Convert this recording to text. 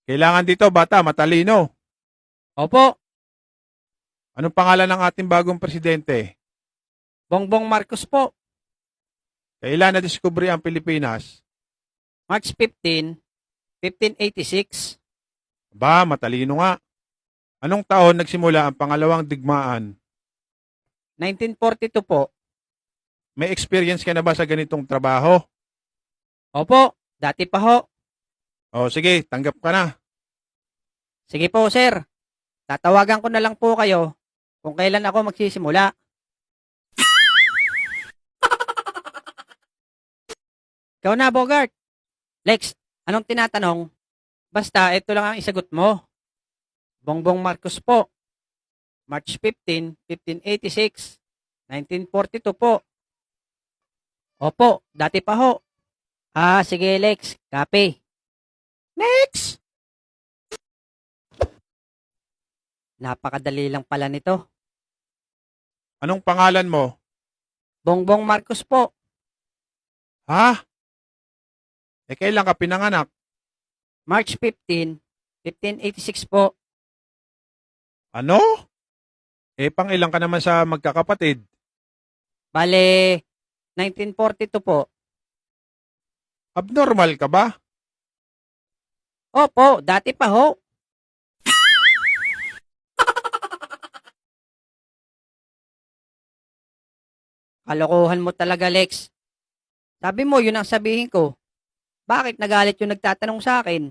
Kailangan dito, bata, matalino. Opo, Anong pangalan ng ating bagong presidente? Bongbong Marcos po. Kailan na-discovery ang Pilipinas? March 15, 1586. Ba, matalino nga. Anong taon nagsimula ang pangalawang digmaan? 1942 po. May experience ka na ba sa ganitong trabaho? Opo, dati pa ho. O sige, tanggap ka na. Sige po, sir. Tatawagan ko na lang po kayo kung kailan ako magsisimula. Ikaw na, Bogart. Lex, anong tinatanong? Basta, ito lang ang isagot mo. Bongbong Marcos po. March 15, 1586. 1942 po. Opo, dati pa ho. Sige, Lex. Copy. Next! Napakadali lang pala nito. Anong pangalan mo? Bongbong Marcos po. Ha? Kailan ka pinanganak? March 15, 1586 po. Ano? Pang ilang ka naman sa magkakapatid? Bale, 1942 po. Abnormal ka ba? Opo, dati pa ho. Kalokohan mo talaga, Lex. Sabi mo, yun ang sabihin ko. Bakit nagalit yung nagtatanong sa akin?